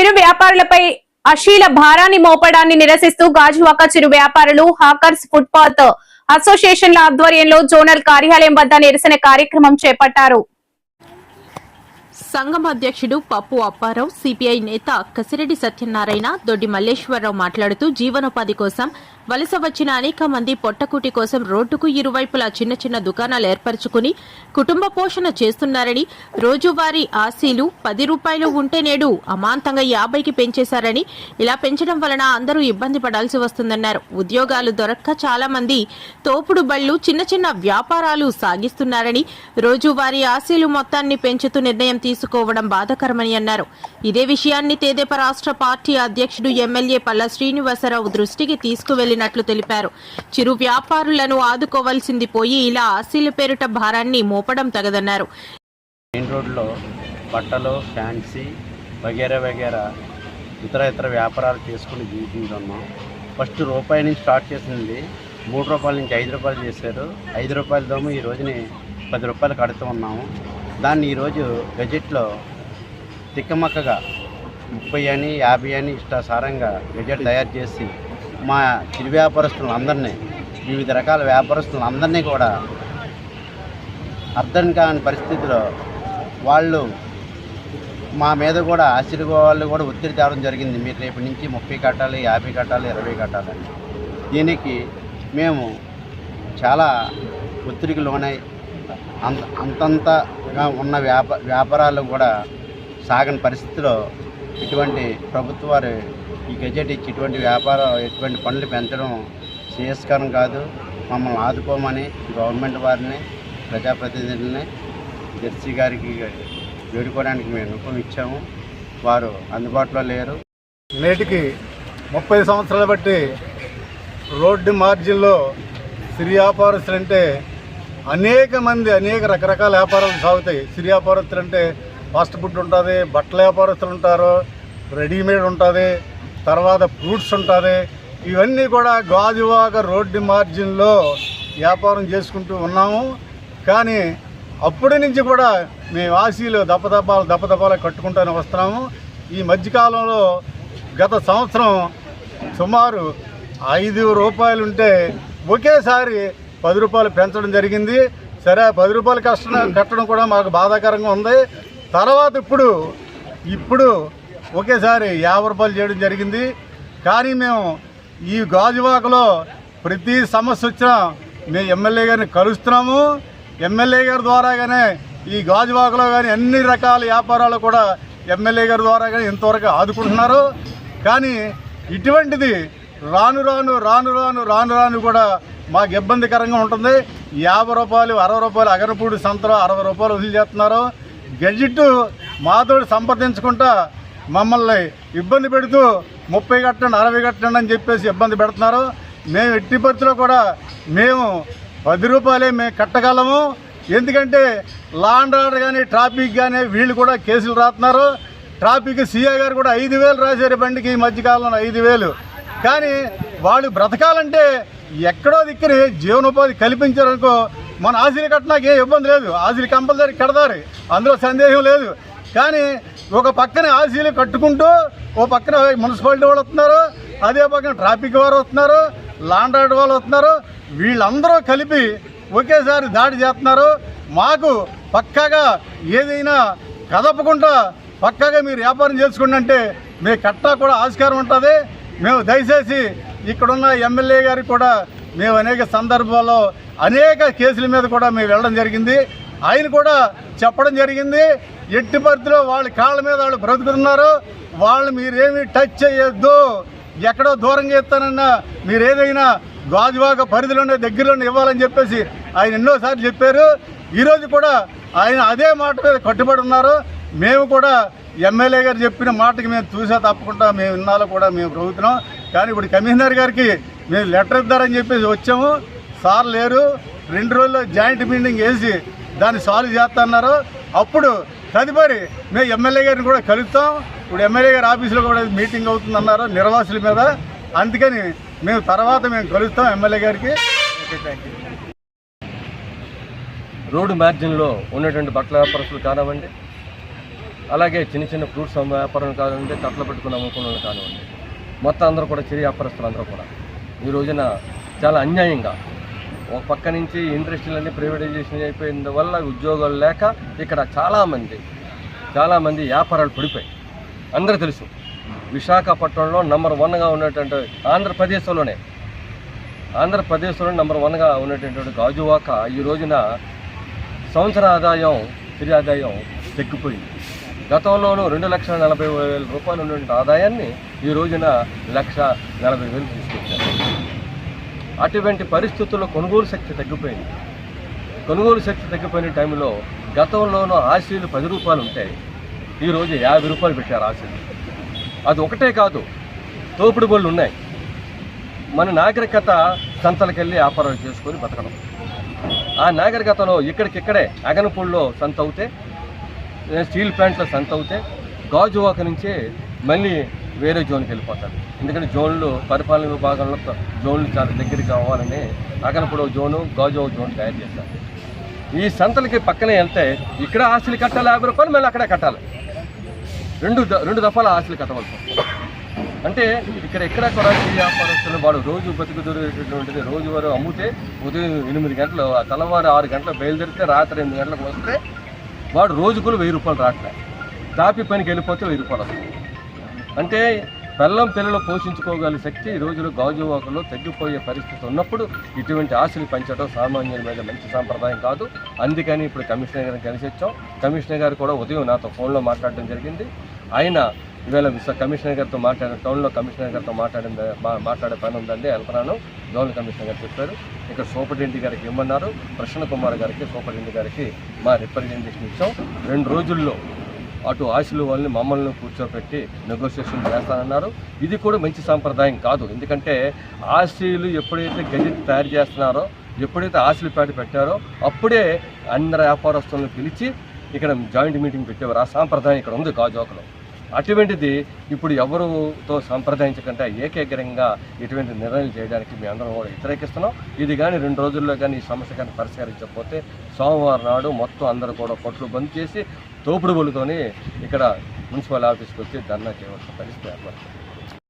చిరు వ్యాపారులపై అశ్లీల భారాన్ని మోపడాన్ని నిరసిస్తూ గాజువాక చిరు వ్యాపారులు హాకర్స్ ఫుట్పాత్ అసోసియేషన్ల ఆధ్వర్యంలో జోనల్ కార్యాలయం వద్ద నిరసన కార్యక్రమం చేపట్టారు. సంఘం అధ్యక్షుడు పప్పు అప్పారావు, సిపిఐ నేత కసిరెడ్డి సత్యనారాయణ, దొడ్డి మల్లేశ్వరరావు మాట్లాడుతూ జీవనోపాధి కోసం వలస వచ్చిన అనేక మంది పొట్టకూటి కోసం రోడ్డుకు ఇరువైపులా చిన్న చిన్న దుకాణాలు ఏర్పరచుకుని కుటుంబ పోషణ చేస్తున్నారని, రోజువారీ ఆశీలు 10 రూపాయలు ఉంటే నేడు అమాంతంగా 50కి పెంచేశారని, ఇలా పెంచడం వలన అందరూ ఇబ్బంది పడాల్సి వస్తుందన్నారు. ఉద్యోగాలు దొరక్క చాలా మంది తోపుడు బళ్లు, చిన్న చిన్న వ్యాపారాలు సాగిస్తున్నారని, రోజువారీ ఆశీలు మొత్తాన్ని పెంచుతూ నిర్ణయం తీసుకోవడం బాధాకరమని అన్నారు. ఇదే విషయాన్ని తెదేపా రాష్ట్ర పార్టీ అధ్యక్షుడు ఎమ్మెల్యే పల్లా శ్రీనివాసరావు దృష్టికి తీసుకువెళ్లినట్లు తెలిపారు. చిరు వ్యాపారులను ఆదుకోవాల్సింది పోయి ఇలా ఆశీల పేరిట భారాన్ని మోపడం తగదన్నారు. మెయిన్ రోడ్లో బట్టలు, ఫ్యాన్సీ వగేరా ఇతర వ్యాపారాలు చేసుకుని జీవిస్తున్నాం. ఫస్ట్ రూపాయి నుంచి స్టార్ట్ చేసింది, 3 రూపాయల నుంచి 5 రూపాయలు చేశారు. 5 రూపాయలతోమో ఈ రోజుని 10 రూపాయలు కడుతూ ఉన్నాము. దాన్ని ఈరోజు గజెట్లో తిక్కమక్కగా 30 అని 50 అని ఇష్టాసారంగా గజెట్ తయారు చేసి మా చిరు వ్యాపారస్తులందరినీ, వివిధ రకాల వ్యాపారస్తులందరినీ కూడా అర్థం కాని పరిస్థితిలో వాళ్ళు మా మీద కూడా ఆశీర్వాదాలు కూడా ఒత్తిడి తేవడం జరిగింది. మీరు రేపటి నుంచి 30 కట్టాలి, 50 కట్టాలి, 20 కట్టాలని. దీనికి మేము చాలా ఒత్తిడికి లోనై అంతంతగా ఉన్న వ్యాపారాలు కూడా సాగని పరిస్థితిలో ఇటువంటి ప్రభుత్వ వారు ఈ గజెట్ ఇచ్చి ఇటువంటి పనులు పెంచడం శ్రేయస్కరం కాదు. మమ్మల్ని ఆదుకోమని గవర్నమెంట్ వారిని, ప్రజాప్రతినిధులని జెర్సీ గారికి వేడుకోవడానికి మేము రూపం ఇచ్చాము. వారు అందుబాటులో లేరు. నేటికి 30 సంవత్సరాలు బట్టి రోడ్డు మార్జిన్లో సిరి వ్యాపారస్తులు అంటే అనేక మంది అనేక రకరకాల వ్యాపారాలు సాగుతాయి. సిరి వ్యాపారస్తులు అంటే ఫాస్ట్ ఫుడ్ ఉంటుంది, బట్టల వ్యాపారస్తులు ఉంటారు, రెడీమేడ్ ఉంటుంది, తర్వాత ఫ్రూట్స్ ఉంటుంది. ఇవన్నీ కూడా గాజువాక రోడ్డు మార్జిన్లో వ్యాపారం చేసుకుంటూ ఉన్నాము. కానీ అప్పటి నుంచి కూడా మేము ఆశీలు దప్పదపాలు కట్టుకుంటూనే వస్తున్నాము. ఈ మధ్యకాలంలో గత సంవత్సరం సుమారు 5 రూపాయలు ఉంటే ఒకేసారి 10 రూపాయలు పెంచడం జరిగింది. సరే, 10 రూపాయలు కట్టడం కూడా మాకు బాధాకరంగా ఉంది. తర్వాత ఇప్పుడు ఒకేసారి 50 రూపాయలు చేయడం జరిగింది. కానీ మేము ఈ గాజువాకలో ప్రతి సమస్య వచ్చినా మేము ఎమ్మెల్యే గారిని కలుస్తున్నాము. ఎమ్మెల్యే గారి ద్వారాగానే ఈ గాజువాకలో కానీ అన్ని రకాల వ్యాపారాలు కూడా ఎమ్మెల్యే గారి ద్వారా కానీ ఇంతవరకు ఆదుకుంటున్నారు. కానీ ఇటువంటిది రాను రాను కూడా మాకు ఇబ్బందికరంగా ఉంటుంది. 50 రూపాయలు, 60 రూపాయలు అగరపూడి సంతలో 60 రూపాయలు వసూలు చేస్తున్నారు. గెజిట్ మాతో సంప్రదించుకుంటా మమ్మల్ని ఇబ్బంది పెడుతూ 30 కట్టండి, 60 కట్టండి అని చెప్పేసి ఇబ్బంది పెడుతున్నారు. మేము ఎట్టి పరిస్థితిలో కూడా మేము 10 రూపాయలే మేము కట్టగలము. ఎందుకంటే లా అండ్ ఆర్డర్ కానీ ట్రాఫిక్ కానీ వీళ్ళు కూడా కేసులు రాస్తున్నారు. ట్రాఫిక్ సిఐ గారు కూడా 5,000 రాశారు బండికి ఈ మధ్యకాలంలో 5,000. కానీ వాళ్ళు బ్రతకాలంటే ఎక్కడో దిక్కుని జీవనోపాధి కల్పించారనుకో, మన ఆశీలు కట్టడానికి ఏ ఇబ్బంది లేదు. ఆశీలు కంపల్సరీ కడతారు, అందులో సందేహం లేదు. కానీ ఒక పక్కన ఆశీలు కట్టుకుంటూ ఓ పక్కన మున్సిపాలిటీ వాళ్ళు వస్తున్నారు, అదే పక్కన ట్రాఫిక్ వారు వస్తున్నారు, లాండ్ ఆర్డర్ వాళ్ళు వస్తున్నారు. వీళ్ళందరూ కలిపి ఒకేసారి దాడి చేస్తున్నారు. మాకు పక్కాగా ఏదైనా కదపకుండా పక్కాగా మీరు వ్యాపారం చేసుకోండి అంటే మీ కట్టా కూడా ఆస్కారం ఉంటుంది. మేము దయచేసి ఇక్కడున్న ఎమ్మెల్యే గారికి కూడా మేము అనేక సందర్భాల్లో అనేక కేసుల మీద కూడా మేము వెళ్ళడం జరిగింది. ఆయన కూడా చెప్పడం జరిగింది, ఎట్టి పరిస్థితిలో వాళ్ళ కాళ్ళ మీద వాళ్ళు బ్రతుకుతున్నారు, వాళ్ళు మీరేమీ టచ్ చేయొద్దు, ఎక్కడో దూరంగా ఇస్తానన్నా మీరు ఏదైనా గాజువాక పరిధిలోనే దగ్గరలోనే ఇవ్వాలని చెప్పేసి ఆయన ఎన్నోసార్లు చెప్పారు. ఈరోజు కూడా ఆయన అదే మాట మీద కట్టుబడి ఉన్నారు. మేము కూడా ఎమ్మెల్యే గారు చెప్పిన మాటకి మేము చూసా తప్పకుండా మేము ఇన్నాళ్ళు కూడా మేము ప్రభుత్వం. కానీ ఇప్పుడు కమిషనర్ గారికి మేము లెటర్ ఇద్దారని చెప్పేసి వచ్చాము. సార్ లేరు, 2 రోజుల్లో జాయింట్ మీటింగ్ వేసి దాన్ని సాల్వ్ చేస్తున్నారు. అప్పుడు తదుపరి మేము ఎమ్మెల్యే గారిని కూడా కలుస్తాం. ఇప్పుడు ఎమ్మెల్యే గారి ఆఫీసులో కూడా మీటింగ్ అవుతుందన్నారు నిర్వాసుల మీద. అందుకని మేము తర్వాత కలుస్తాం ఎమ్మెల్యే గారికి. Okay, thank you. రోడ్డు మార్జిన్లో ఉన్నటువంటి బట్టల వ్యాపారస్తులు కానివ్వండి, అలాగే చిన్న చిన్న ఫ్రూట్స్ వ్యాపారం కానివ్వండి, కట్టలు పెట్టుకుని అమ్ముకున్న వాళ్ళు కానివ్వండి, మొత్తం అందరూ కూడా చిరు వ్యాపారస్తులు అందరూ కూడా ఈ రోజున చాలా అన్యాయంగా ఒక పక్క నుంచి ఇండస్ట్రీలన్నీ ప్రైవేటైజేషన్ అయిపోయిన వల్ల ఉద్యోగాలు లేక ఇక్కడ చాలామంది వ్యాపారాలు పడిపోయి అందరూ తెలుసు. విశాఖపట్నంలో నెంబర్ 1గా ఉన్నటువంటి ఆంధ్రప్రదేశ్లోనే నెంబర్ 1గా ఉన్నటువంటి గాజువాక ఈ రోజున సంవత్సర ఆదాయం తిరిగి ఆదాయం తగ్గిపోయింది. గతంలోనూ 2,40,000 రూపాయలు ఉన్నటువంటి ఆదాయాన్ని ఈ రోజున 1,40,000 తీసుకొచ్చారు. అటువంటి పరిస్థితుల్లో కొనుగోలు శక్తి తగ్గిపోయిన టైంలో గతంలోనూ ఆశీలు 10 రూపాయలు ఉంటాయి, ఈరోజు 50 రూపాయలు పెట్టారు ఆశీలు. అది ఒకటే కాదు, తోపుడు బళ్ళు ఉన్నాయి. మన నాగరికత సంతలకెళ్ళి వ్యాపారాలు చేసుకొని బతకడం. ఆ నాగరికతలో ఇక్కడికిక్కడే అగనపూడిలో సంత అవుతే, స్టీల్ ప్లాంట్లో సంత అవుతే, గాజువాక నుంచే మళ్ళీ వేరే జోన్కి వెళ్ళిపోతారు. ఎందుకంటే జోన్లు పరిపాలన విభాగంలో జోన్లు చాలా దగ్గరికి కావాలని అగనపూడి జోను, గాజువాక జోన్ తయారు చేశారు. ఈ సంతలకి పక్కనే వెళ్తే ఇక్కడ ఆస్తులు కట్టాలి 50 రూపాయలు, మళ్ళీ అక్కడే కట్టాలి. రెండు దఫాల ఆస్తులు కట్టవలసి వస్తుంది. అంటే ఎక్కడ కూడా ఈ వ్యాపారస్తులు వాడు రోజు బతుకుతున్నటువంటిది రోజువారు అమ్ముతే ఉదయం 8 గంటలు, తెల్లవారు 6 గంటలకు బయలుదేరితే రాత్రి 8 గంటలకు వస్తే వాడు రోజుకు 1000 రూపాయలు రావట్లే. తాపి పనికి వెళ్ళిపోతే 1000 రూపాయలు వస్తుంది. అంటే పిల్లలు పోషించుకోగల శక్తి ఈ రోజులో గాజువాకలో తగ్గిపోయే పరిస్థితి ఉన్నప్పుడు ఇటువంటి ఆశలు పెంచడం సామాన్యుల మీద మంచి సాంప్రదాయం కాదు. అందుకని ఇప్పుడు కమిషనర్ గారిని కలిసి వచ్చాం. కమిషనర్ గారు కూడా ఉదయం నాతో ఫోన్లో మాట్లాడడం జరిగింది. ఆయన ఈవేళ కమిషనర్ గారితో టౌన్లో కమిషనర్ గారితో మాట్లాడే పని ఉందండి, వెళ్తున్నాను జోనల్ కమిషనర్ గారు చెప్పారు. ఇక్కడ సూపరింటెండెంట్ గారికి ఇమ్మన్నారు, ప్రసన్న కుమార్ గారికి సూపరింటెండెంట్ గారికి మా రిప్రజెంటేషన్ ఇచ్చాం. 2 రోజుల్లో అటు ఆశలు వాళ్ళని మమ్మల్ని కూర్చోపెట్టి నెగోషియేషన్ చేస్తానన్నారు. ఇది కూడా మంచి సాంప్రదాయం కాదు. ఎందుకంటే ఆశలు ఎప్పుడైతే గజెట్ తయారు చేస్తున్నారో, ఎప్పుడైతే ఆశలు పెట్టారో అప్పుడే అందరు వ్యాపారస్తులను పిలిచి ఇక్కడ జాయింట్ మీటింగ్ పెట్టేవారు. ఆ సాంప్రదాయం ఇక్కడ ఉంది గాజువాకలో. అటువంటిది ఇప్పుడు ఎవరితో సంప్రదించకుండా ఏకగ్రంగా ఇటువంటి నిర్ణయాలు చేయడానికి మేము అందరం కూడా వ్యతిరేకిస్తున్నాం. ఇది కానీ 2 రోజుల్లో కానీ ఈ సమస్య కానీ పరిష్కరించకపోతే సోమవారం నాడు మొత్తం అందరూ కూడా కొట్లు బంద్ చేసి తోపుడు బళ్ళుతోని ఇక్కడ మున్సిపల్ ఆఫీస్కి వచ్చి ధర్నా చేయవలసిన పరిస్థితి ఏర్పడుతుంది.